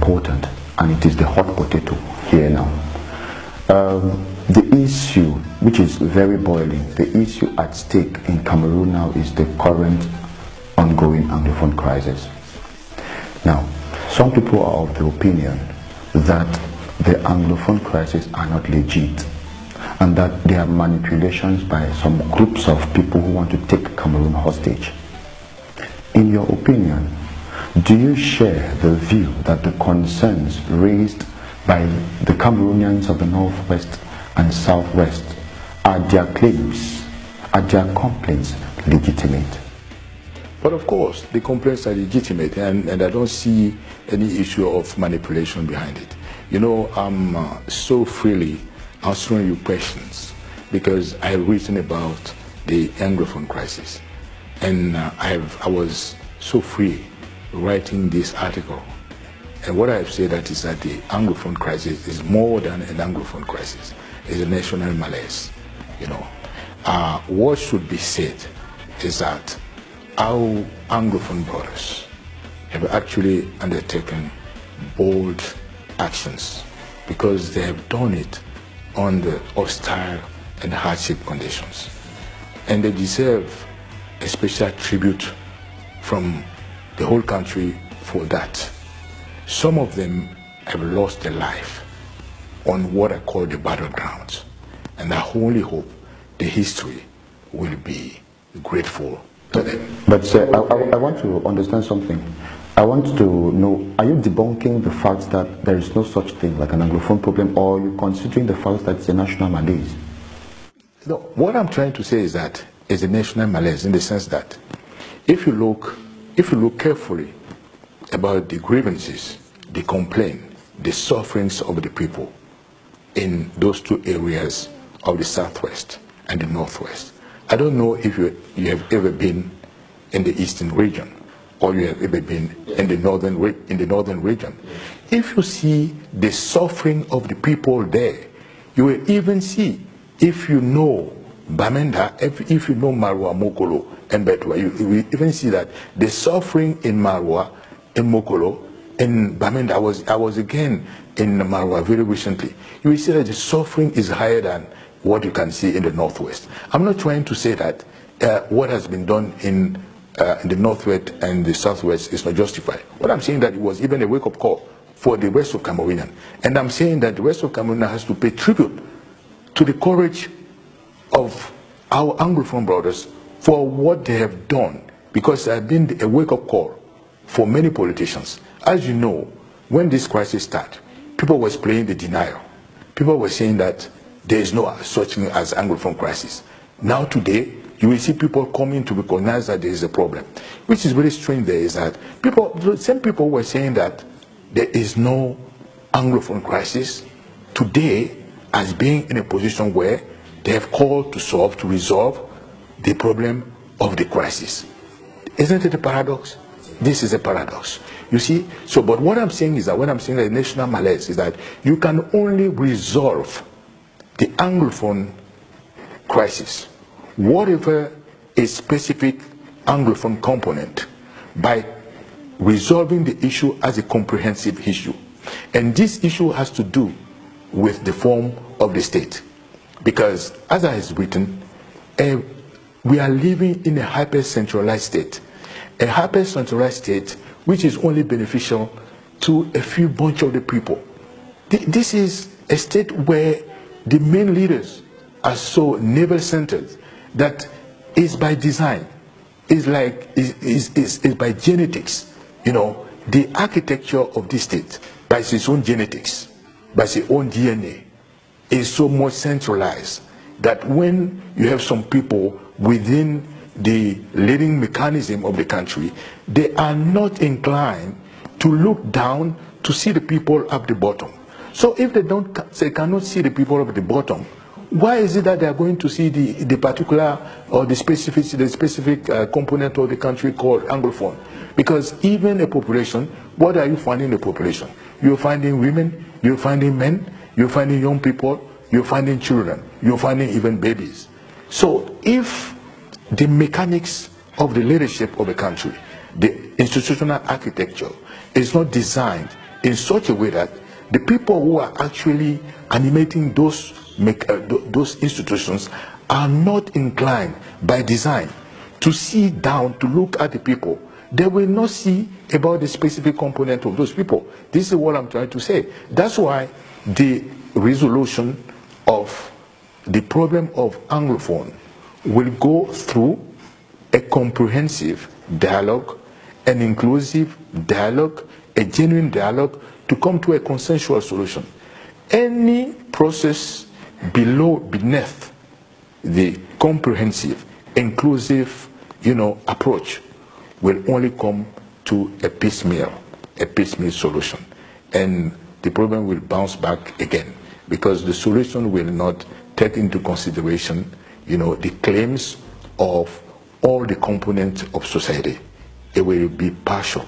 important, and it is the hot potato here now. The issue, which is very boiling, the issue at stake in Cameroon now is the current ongoing Anglophone crisis. Now, some people are of the opinion that the Anglophone crisis are not legit, and that they are manipulations by some groups of people who want to take Cameroon hostage. In your opinion, do you share the view that the concerns raised by the Cameroonians of the Northwest and Southwest, are their claims, are their complaints legitimate? But of course, the complaints are legitimate, and I don't see any issue of manipulation behind it. You know, I'm so freely answering your questions because I have written about the Anglophone crisis, and I was so free writing this article. And what I've said that is that the Anglophone crisis is more than an Anglophone crisis. It's a national malaise. You know, what should be said is that our Anglophone brothers have actually undertaken bold actions because they have done it under hostile and hardship conditions. And they deserve a special tribute from the whole country for that. Some of them have lost their life on what I call the battlegrounds. And I only hope the history will be grateful to them. But sir, I want to understand something. I want to know, are you debunking the fact that there is no such thing like an Anglophone problem, or are you considering the fact that it's a national malaise? No, what I'm trying to say is that it's a national malaise in the sense that if you look carefully about the grievances, the complaint, the sufferings of the people in those two areas of the Southwest and the Northwest. I don't know if you have ever been in the Eastern region or you have ever been in the Northern region. If you see the suffering of the people there, you will even see, if you know Bamenda, if you know Marwa, Mokolo, and Betwa, you will even see that the suffering in Marwa, in Mokolo, in Bamenda, I was again in Marwa very recently. You will see that the suffering is higher than what you can see in the Northwest. I'm not trying to say that what has been done in the Northwest and the Southwest is not justified. What I'm saying that it was even a wake-up call for the rest of Cameroonian. And I'm saying that the rest of Cameroon has to pay tribute to the courage of our Anglophone brothers for what they have done, because it has been a wake-up call for many politicians. As you know, when this crisis started, people were playing the denial. People were saying that there is no such thing as Anglophone crisis. Now today, you will see people coming to recognize that there is a problem. Which is very strange there is that the same people were saying that there is no Anglophone crisis today as being in a position where they have called to resolve the problem of the crisis. Isn't it a paradox? This is a paradox. You see, so but what I'm saying is that when I'm saying that national malaise is that you can only resolve the Anglophone crisis, whatever a specific Anglophone component, by resolving the issue as a comprehensive issue. And this issue has to do with the form of the state. Because, as I have written, we are living in a hyper-centralized state. A hyper-centralized state which is only beneficial to a few bunch of the people. This is a state where the main leaders are so navel-centered that is by design, is by genetics. You know, the architecture of this state, by its own genetics, by its own DNA, is so much centralized that when you have some people within the leading mechanism of the country, they are not inclined to look down to see the people at the bottom. So if they cannot see the people at the bottom, why is it that they are going to see the particular or the specific component of the country called Anglophone? Because even a population, what are you finding in the population? You're finding women, you're finding men, you're finding young people, you're finding children, you're finding even babies. So if the mechanics of the leadership of a country, the institutional architecture is not designed in such a way that the people who are actually animating those institutions are not inclined by design to see down, to look at the people. They will not see about the specific component of those people. This is what I'm trying to say. That's why the resolution of the problem of Anglophone will go through a comprehensive dialogue, an inclusive dialogue, a genuine dialogue to come to a consensual solution. Any process beneath the comprehensive, inclusive, approach will only come to a piecemeal solution. And the problem will bounce back again because the solution will not take into consideration, the claims of all the components of society. It will be partial.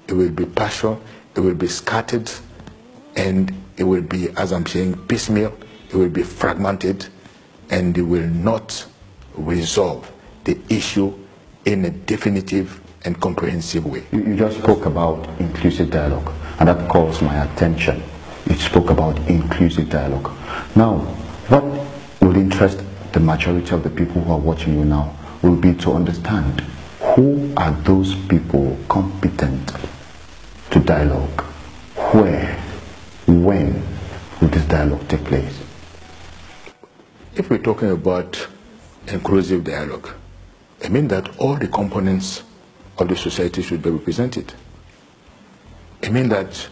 It will be partial. It will be scattered, and it will be, as I'm saying, piecemeal. It will be fragmented, and it will not resolve the issue in a definitive and comprehensive way. You just spoke about inclusive dialogue, and that calls my attention. You spoke about inclusive dialogue. Now, what will interest the majority of the people who are watching you now will be to understand who are those people competent to dialogue. Where, when will this dialogue take place? If we're talking about inclusive dialogue, I mean that all the components of the society should be represented. I mean that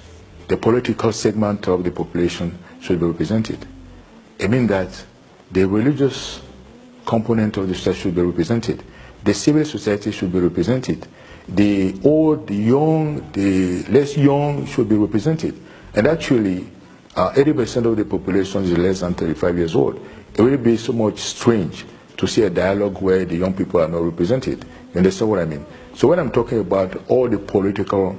the political segment of the population should be represented. I mean that the religious component of the society should be represented. The civil society should be represented. The old, the young, the less young should be represented. And actually, 80% of the population is less than 35 years old. It will be so much strange to see a dialogue where the young people are not represented. You understand what I mean? So when I'm talking about all the political,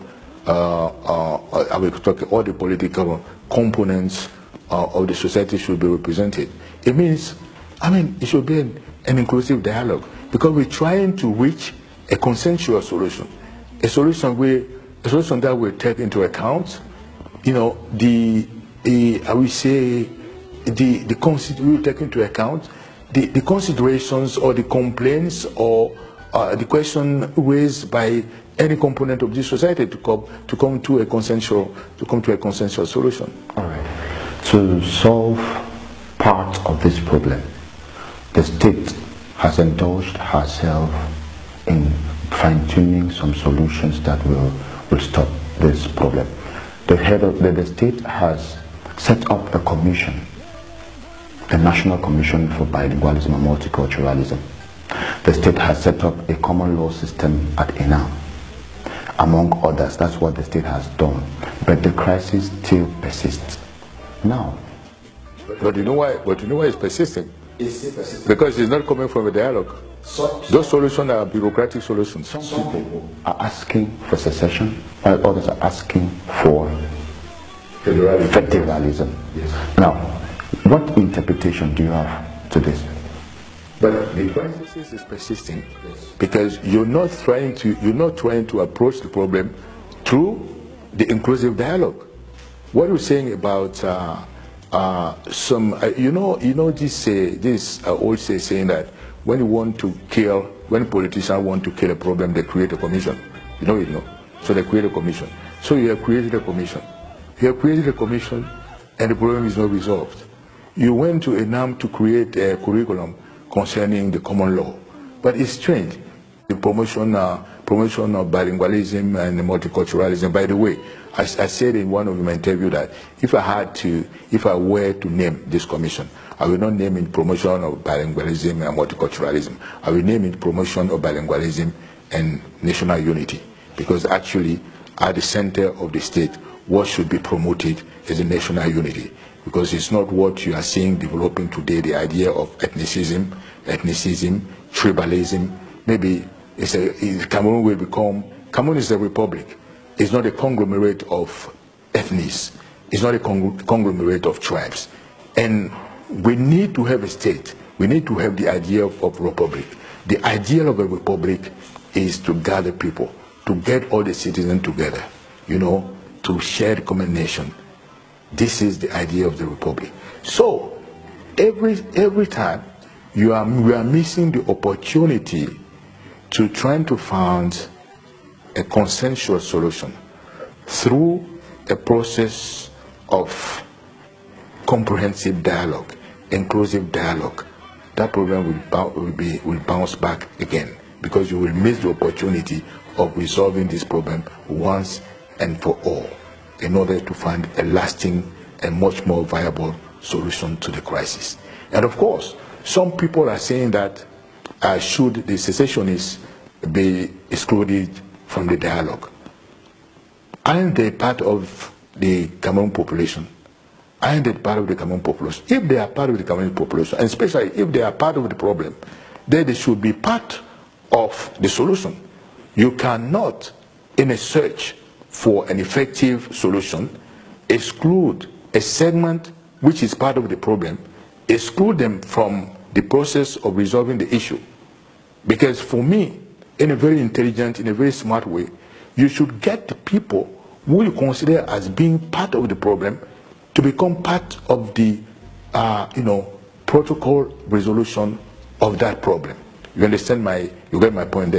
all the political components of the society should be represented, it means, it should be an inclusive dialogue because we're trying to reach a consensual solution, a solution that will take into account, we take into account the considerations or the complaints or the question raised by any component of this society to come to a consensual solution. All right. To solve part of this problem, the state has indulged herself in fine-tuning some solutions that will stop this problem. The state has set up a commission, the National Commission for Bilingualism and Multiculturalism. The state has set up a common law system at ENAM, among others. That's what the state has done. But the crisis still persists. Now, but you know why it's persisting? Because it's not coming from a dialogue. Those solutions are bureaucratic solutions. Some people are asking for secession, while others are asking for federalism. Yes. Now, what interpretation do you have to this? But the crisis is persisting because you're not trying to approach the problem through the inclusive dialogue. What you're saying about this old saying that when politicians want to kill a problem, they create a commission. So they create a commission. So you have created a commission. You have created a commission, and the problem is not resolved. You went to ENAM to create a curriculum concerning the common law, but it's strange. The promotion of bilingualism and multiculturalism. By the way, I said in one of my interviews that if I were to name this commission, I will not name it promotion of bilingualism and multiculturalism. I will name it promotion of bilingualism and national unity, because actually at the center of the state, what should be promoted is the national unity, because it's not what you are seeing developing today, the idea of ethnicism, tribalism. Maybe Cameroon is a republic. It's not a conglomerate of ethnies. It's not a conglomerate of tribes. And we need to have a state. We need to have the idea of republic. The ideal of a republic is to gather people, to get all the citizens together, to to shared common nation. This is the idea of the republic. So every time we are missing the opportunity to trying to find a consensual solution through a process of comprehensive dialogue, inclusive dialogue. That problem will bounce back again, because you will miss the opportunity of resolving this problem once and for all, in order to find a lasting and much more viable solution to the crisis. And of course, some people are saying that should the secessionists be excluded from the dialogue? Aren't they part of the Cameroon population? Aren't they part of the Cameroon population? If they are part of the Cameroon population, and especially if they are part of the problem, then they should be part of the solution. You cannot, in a search for an effective solution, exclude a segment which is part of the problem, exclude them from the process of resolving the issue. Because for me, in a very intelligent, in a very smart way, you should get the people who you consider as being part of the problem to become part of the protocol resolution of that problem. You understand you get my point there.